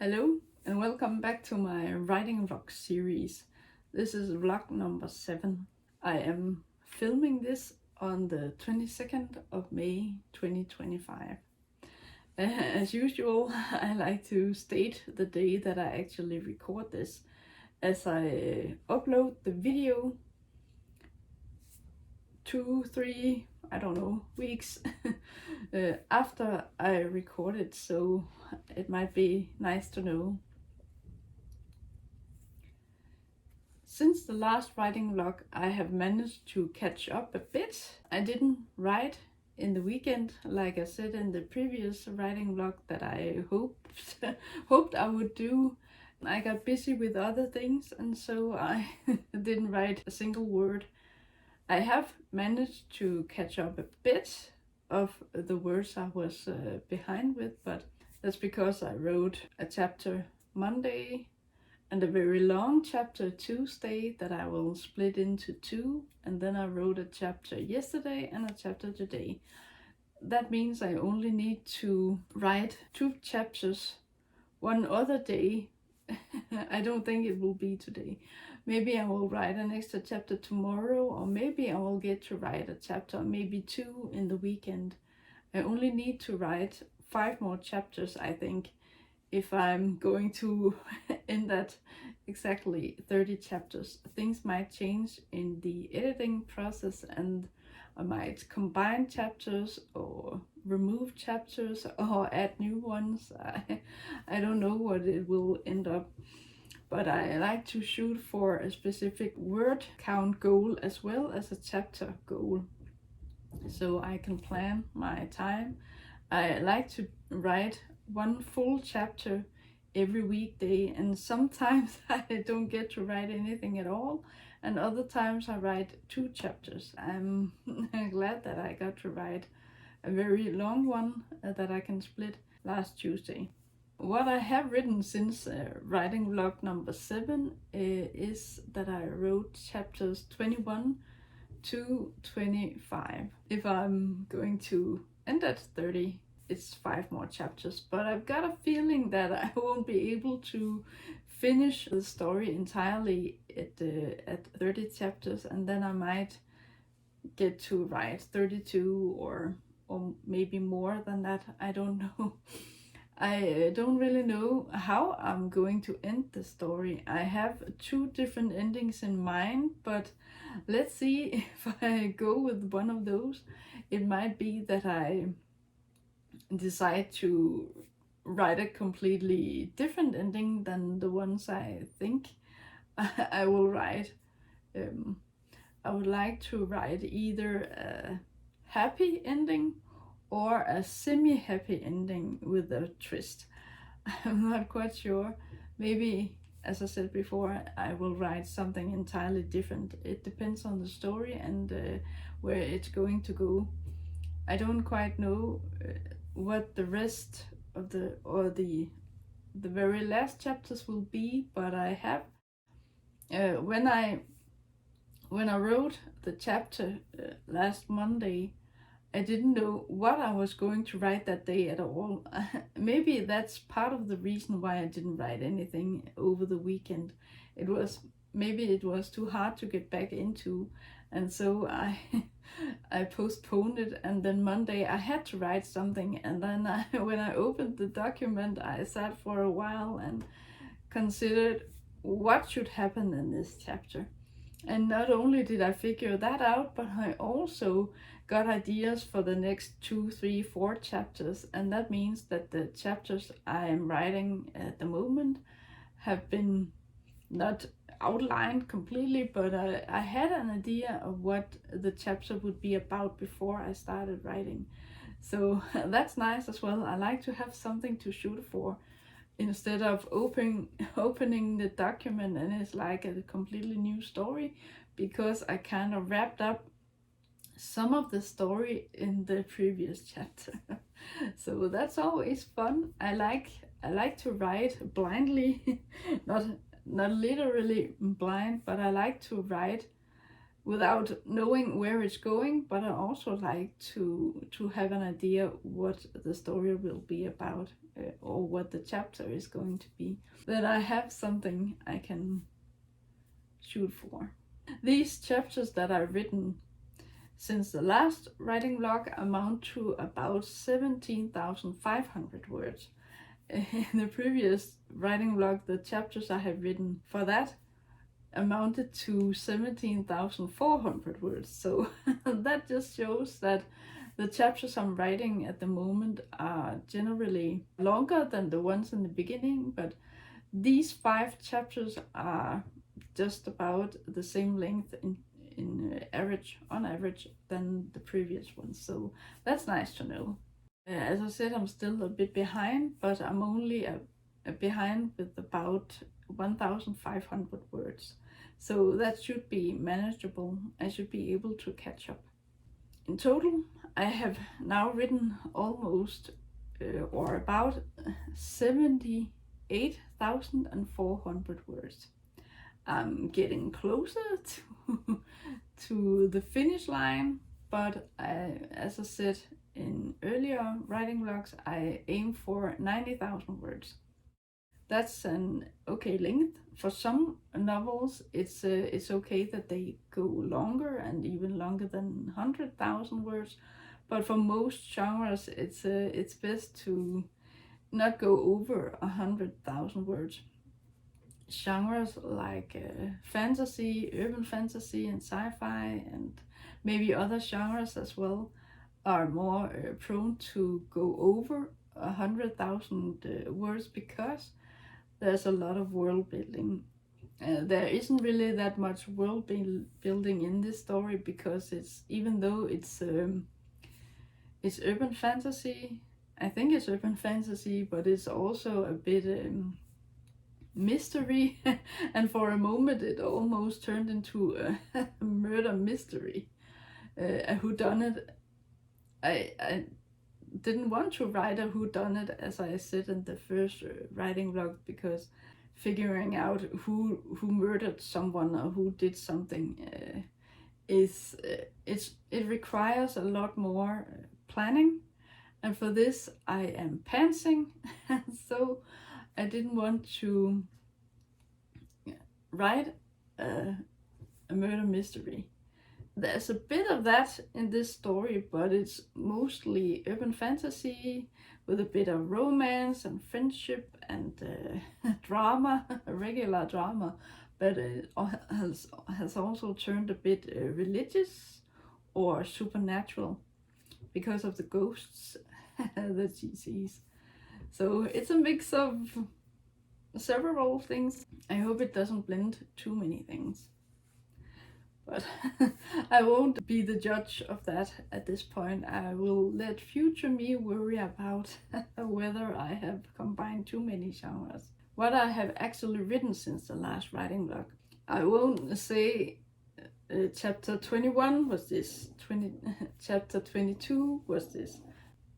Hello and welcome back to my writing vlog series. This is vlog number 7. I am filming this on the 22nd of May 2025. As usual, I like to state the day that I actually record this, as I upload the video 2-3 I don't know weeks after I record it, so it might be nice to know. Since the last writing vlog, I have managed to catch up a bit. I didn't write in the weekend like I said in the previous writing vlog that I hoped I would do. I got busy with other things and so I didn't write a single word. I have managed to catch up a bit of the words I was behind with, but that's because I wrote a chapter Monday and a very long chapter Tuesday that I will split into 2, and then I wrote a chapter yesterday and a chapter today. That means I only need to write 2 chapters one other day. I don't think it will be today. Maybe I will write an extra chapter tomorrow, or maybe I will get to write a chapter, maybe 2 in the weekend. I only need to write 5 more chapters, I think, if I'm going to end at exactly 30 chapters. Things might change in the editing process and I might combine chapters or remove chapters or add new ones. I don't know what it will end up, but I like to shoot for a specific word count goal as well as a chapter goal, so I can plan my time. I like to write 1 full chapter every weekday, and sometimes I don't get to write anything at all, and other times I write 2 chapters. I'm glad that I got to write a very long one that I can split last Tuesday. What I have written since writing vlog number 7 is that I wrote chapters 21 to 25. If I'm going to end at 30, it's 5 more chapters, but I've got a feeling that I won't be able to finish the story entirely at 30 chapters, and then I might get to write 32 or maybe more than that. I don't know. I don't really know how I'm going to end the story. I have 2 different endings in mind, but let's see if I go with one of those. It might be that I decide to write a completely different ending than the ones I think I will write. I would like to write either a happy ending or a semi-happy ending with a twist. I'm not quite sure. Maybe, as I said before, I will write something entirely different. It depends on the story and where it's going to go. I don't quite know what the rest of the very last chapters will be, but I have when I wrote the chapter last Monday, I didn't know what I was going to write that day at all. Maybe that's part of the reason why I didn't write anything over the weekend. Maybe it was too hard to get back into, and so I postponed it, and then Monday I had to write something, and then when I opened the document I sat for a while and considered what should happen in this chapter. And not only did I figure that out, but I also got ideas for the next 2, 3, 4 chapters, and that means that the chapters I am writing at the moment have been not outlined completely, but I had an idea of what the chapter would be about before I started writing. So that's nice as well. I like to have something to shoot for instead of opening the document and it's like a completely new story, because I kind of wrapped up some of the story in the previous chapter. So that's always fun. I like to write blindly, not literally blind, but I like to write without knowing where it's going, but I also like to have an idea what the story will be about, or what the chapter is going to be. Then I have something I can shoot for. These chapters that I've written since the last writing log amount to about 17,500 words. In the previous writing log, the chapters I have written for that amounted to 17,400 words. So that just shows that the chapters I'm writing at the moment are generally longer than the ones in the beginning, but these 5 chapters are just about the same length on average than the previous ones. So that's nice to know. As I said, I'm still a bit behind, but I'm only behind with about 1,500 words. So that should be manageable. I should be able to catch up. In total, I have now written almost or about 78,400 words. I'm getting closer to the finish line, but as I said in earlier writing logs, I aim for 90,000 words. That's an okay length. For some novels, it's okay that they go longer and even longer than 100,000 words. But for most genres, it's best to not go over 100,000 words. Genres like fantasy, urban fantasy, and sci-fi, and maybe other genres as well, are more prone to go over 100,000 words because there's a lot of world building. There isn't really that much world building in this story because even though it's urban fantasy, I think it's urban fantasy, but it's also a bit mystery, and for a moment it almost turned into a murder mystery, a whodunit. I didn't want to write a whodunit, as I said in the first writing log, because figuring out who murdered someone or who did something it requires a lot more planning, and for this I am pantsing, so I didn't want to write a murder mystery. There's a bit of that in this story, but it's mostly urban fantasy with a bit of romance and friendship and drama, regular drama, but it has also turned a bit religious or supernatural because of the ghosts that she sees. So it's a mix of several things. I hope it doesn't blend too many things. But I won't be the judge of that at this point. I will let future me worry about whether I have combined too many genres. What I have actually written since the last writing log. I won't say chapter 21 was this, chapter 22 was this.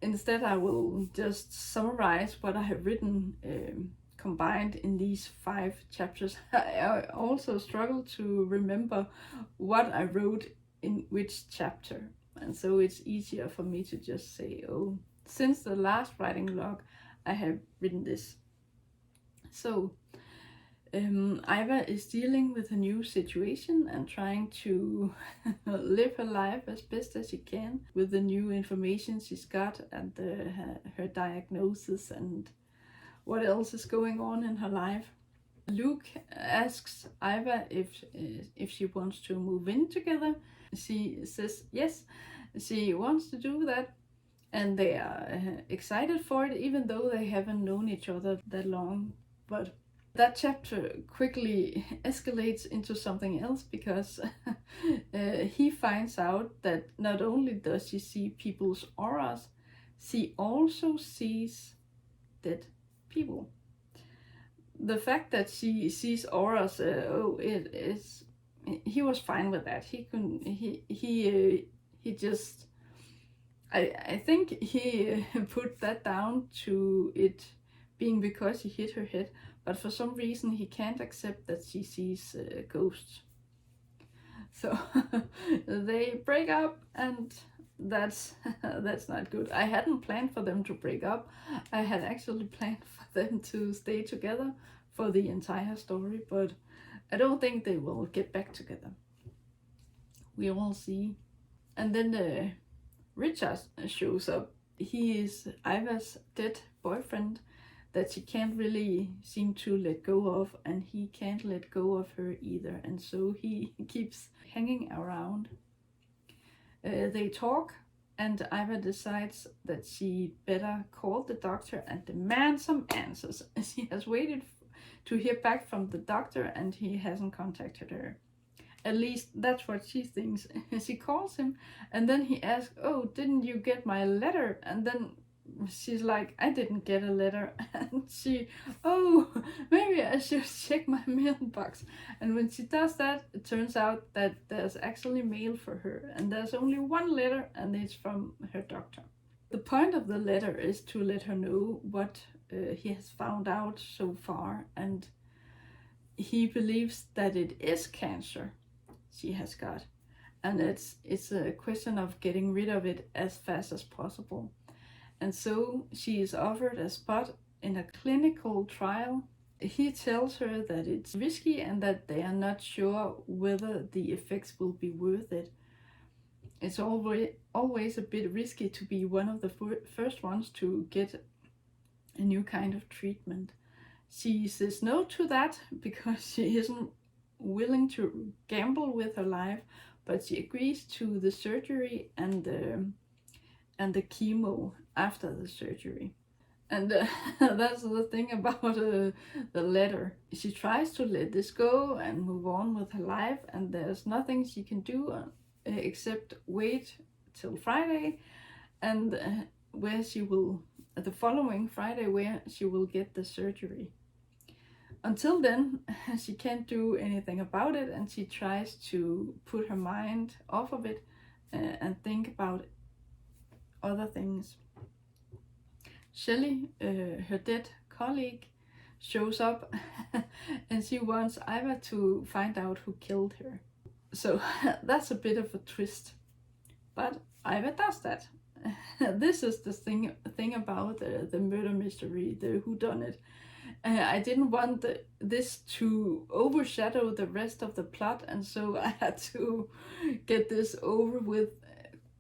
Instead, I will just summarize what I have written combined in these 5 chapters. I also struggle to remember what I wrote in which chapter, and so it's easier for me to just say, oh, since the last writing log I have written this. So Iva is dealing with a new situation and trying to live her life as best as she can with the new information she's got and her diagnosis and what else is going on in her life. Luke asks Iva if she wants to move in together. She says yes, she wants to do that, and they are excited for it, even though they haven't known each other that long. But that chapter quickly escalates into something else because he finds out that not only does she see people's auras, she also sees dead people. The fact that she sees auras, he was fine with that. He just, I think he put that down to it being because she hit her head, but for some reason he can't accept that she sees ghosts. So they break up, and that's that's not good. I hadn't planned for them to break up. I had actually planned for them to stay together for the entire story, but I don't think they will get back together. We will see. And then Richard shows up. He is Iva's dead boyfriend that she can't really seem to let go of, and he can't let go of her either, and so he keeps hanging around. They talk, and Iva decides that she better call the doctor and demand some answers. She has waited to hear back from the doctor, and he hasn't contacted her. At least that's what she thinks. She calls him, and then he asks, "Oh, didn't you get my letter?" And then she's like, "I didn't get a letter." And she, "Oh, maybe I should check my mailbox." And when she does that, it turns out that there's actually mail for her, and there's only one letter, and it's from her doctor. The point of the letter is to let her know what he has found out so far, and he believes that it is cancer she has got, and it's a question of getting rid of it as fast as possible. And so she is offered a spot in a clinical trial. He tells her that it's risky and that they are not sure whether the effects will be worth it. It's always a bit risky to be one of the first ones to get a new kind of treatment. She says no to that because she isn't willing to gamble with her life, but she agrees to the surgery and the chemo after the surgery. And that's the thing about the letter. She tries to let this go and move on with her life, and there's nothing she can do except wait till Friday, and where she will, the following Friday, where she will get the surgery. Until then, she can't do anything about it, and she tries to put her mind off of it and think about other things. Shelley, her dead colleague, shows up and she wants Iva to find out who killed her. So that's a bit of a twist, but Iva does that. This is the thing about the murder mystery, the whodunit. I didn't want this to overshadow the rest of the plot, and so I had to get this over with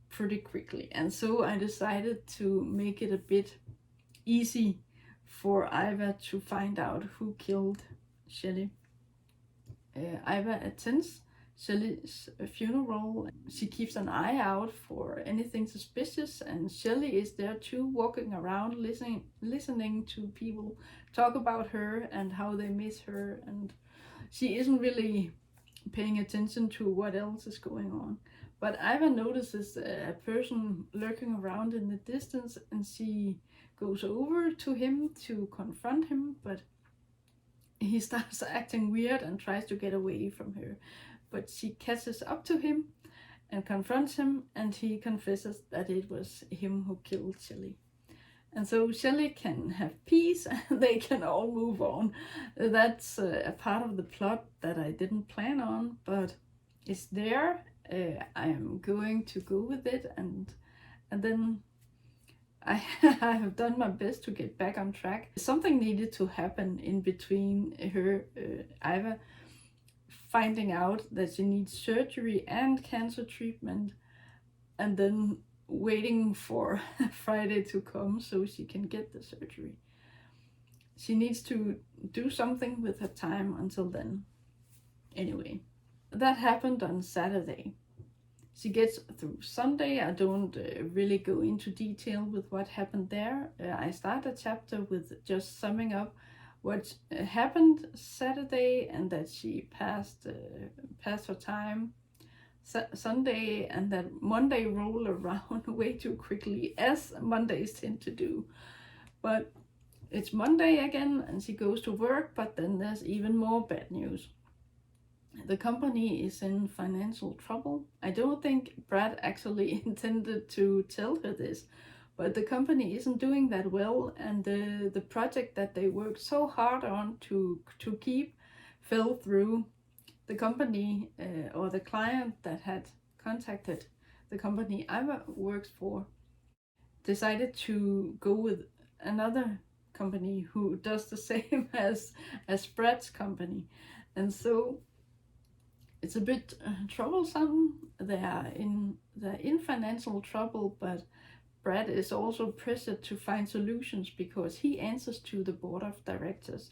pretty quickly. And so I decided to make it a bit easy for Iva to find out who killed Shelley. Iva attends Shelley's funeral. She keeps an eye out for anything suspicious, and Shelley is there too, walking around listening to people talk about her and how they miss her, and she isn't really paying attention to what else is going on. But Iva notices a person lurking around in the distance, and she goes over to him to confront him, but he starts acting weird and tries to get away from her. But she catches up to him and confronts him, and he confesses that it was him who killed Shelley. And so Shelley can have peace, and they can all move on. That's a part of the plot that I didn't plan on, but it's there. I am going to go with it, and then I have done my best to get back on track. Something needed to happen in between her, Iva, finding out that she needs surgery and cancer treatment, and then waiting for Friday to come so she can get the surgery. She needs to do something with her time until then. Anyway, that happened on Saturday. She gets through Sunday. I don't really go into detail with what happened there. I start a chapter with just summing up what happened Saturday, and that she passed her time Sunday, and that Monday rolled around way too quickly, as Mondays tend to do. But it's Monday again, and she goes to work, but then there's even more bad news. The company is in financial trouble. I don't think Brad actually intended to tell her this, but the company isn't doing that well, and the project that they worked so hard on to keep fell through. the company or the client that had contacted the company I works for decided to go with another company who does the same as Brad's company, and so it's a bit troublesome. They're in financial trouble, but Brad is also pressured to find solutions because he answers to the board of directors,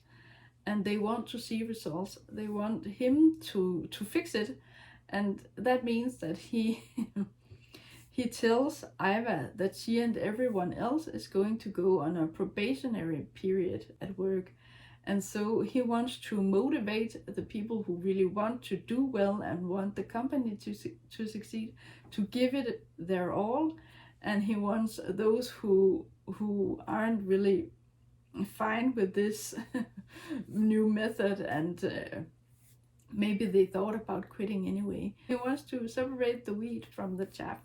and they want to see results. They want him to fix it, and that means that he he tells Iva that she and everyone else is going to go on a probationary period at work. And so he wants to motivate the people who really want to do well and want the company to succeed, to give it their all. And he wants those who aren't really fine with this new method, and maybe they thought about quitting anyway. He wants to separate the wheat from the chaff.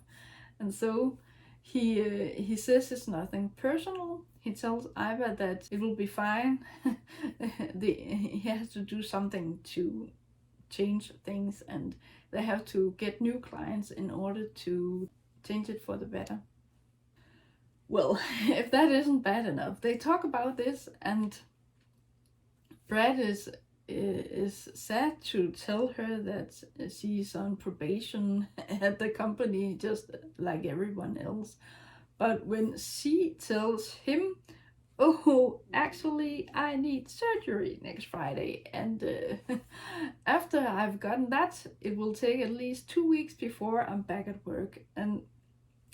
And so he says it's nothing personal. He tells Iva that it will be fine. He has to do something to change things, and they have to get new clients in order to change it for the better. Well, if that isn't bad enough, they talk about this, and Brad is sad to tell her that she's on probation at the company just like everyone else. But when she tells him, oh, actually I need surgery next Friday, and after I've gotten that, it will take at least 2 weeks before I'm back at work. And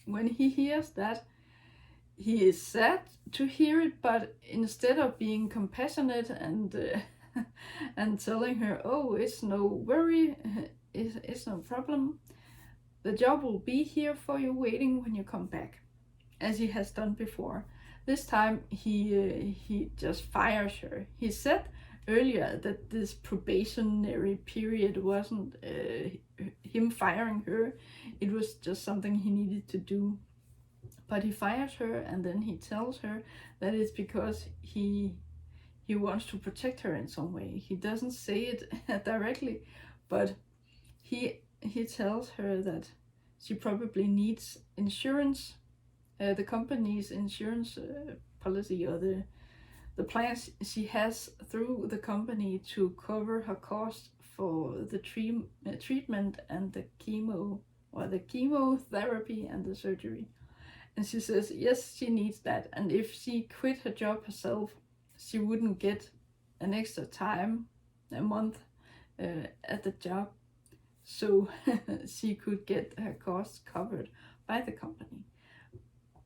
when he hears that, he is sad to hear it, but instead of being compassionate and telling her, oh, it's no worry, it's no problem, the job will be here for you waiting when you come back, as he has done before. This time he just fires her. He said earlier that this probationary period wasn't him firing her, it was just something he needed to do. But he fires her, and then he tells her that it's because he wants to protect her in some way. He doesn't say it directly, but he tells her that she probably needs insurance, the company's insurance policy, or the plans she has through the company to cover her cost for the treatment and the chemotherapy and the surgery. And she says yes, she needs that, and if she quit her job herself, she wouldn't get an extra time, a month at the job, so she could get her costs covered by the company.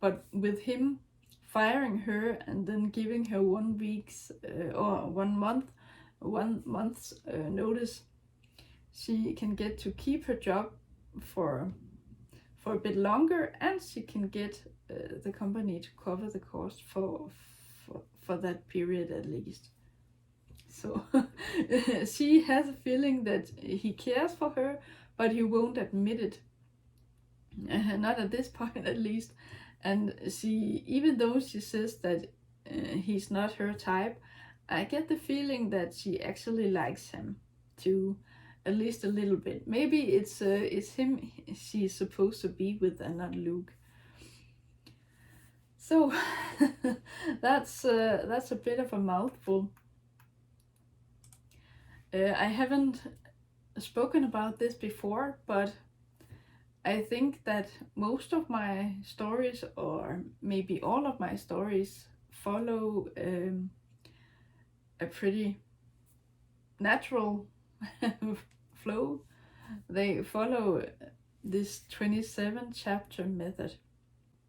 But with him firing her and then giving her 1 week's or 1 month's notice, she can get to keep her job for a bit longer, and she can get the company to cover the cost for that period at least. So she has a feeling that he cares for her, but he won't admit it. Not at this point, at least. And even though she says that he's not her type, I get the feeling that she actually likes him too, at least a little bit. Maybe it's him she's supposed to be with and not Luke. So that's a bit of a mouthful. I haven't spoken about this before, but I think that most of my stories, or maybe all of my stories, follow a pretty natural flow. They follow this 27 chapter method.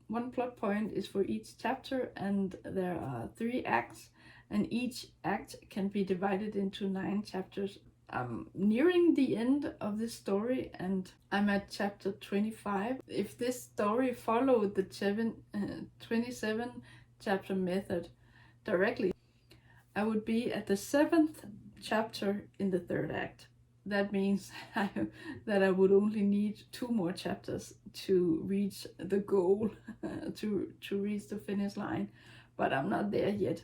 One plot point is for each chapter, and there are 3 acts, and each act can be divided into 9 chapters. I'm nearing the end of this story, and I'm at chapter 25. If this story followed the 27 chapter method directly, I would be at the 7th chapter in the 3rd act. That means that I would only need 2 more chapters to reach the goal, to reach the finish line, but I'm not there yet.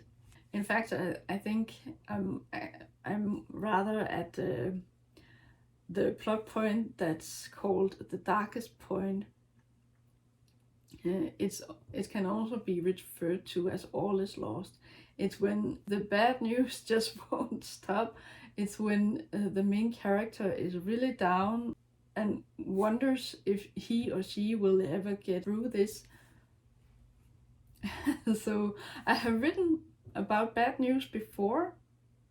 In fact, I think I'm rather at the plot point that's called the darkest point. It can also be referred to as all is lost. It's when the bad news just won't stop. It's when the main character is really down and wonders if he or she will ever get through this. So I have written about bad news before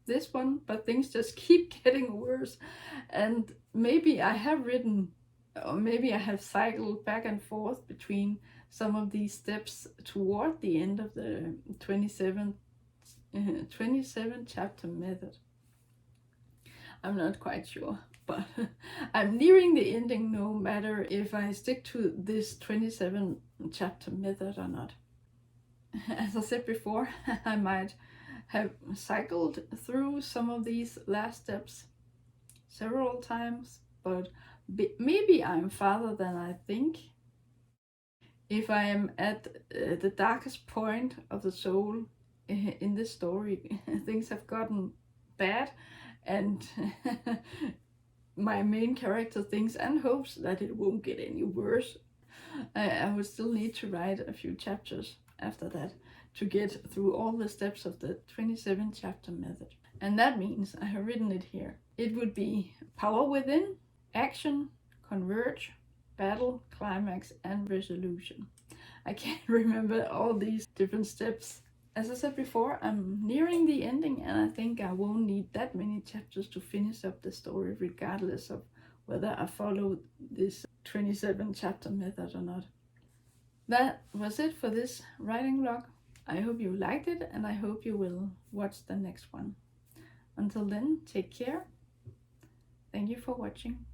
this one, but things just keep getting worse. And maybe I have written, or maybe I have cycled back and forth between some of these steps toward the end of the 27 chapter method. I'm not quite sure, but I'm nearing the ending no matter if I stick to this 27 chapter method or not. As I said before, I might have cycled through some of these last steps several times, but maybe I'm farther than I think. If I am at the darkest point of the soul in this story, things have gotten bad, and my main character thinks and hopes that it won't get any worse. I would still need to write a few chapters after that to get through all the steps of the 27 chapter method. And that means I have written it here. It would be power within, action, converge, battle, climax, and resolution. I can't remember all these different steps. As I said before, I'm nearing the ending, and I think I won't need that many chapters to finish up the story, regardless of whether I follow this 27 chapter method or not. That was it for this writing vlog. I hope you liked it, and I hope you will watch the next one. Until then, take care. Thank you for watching.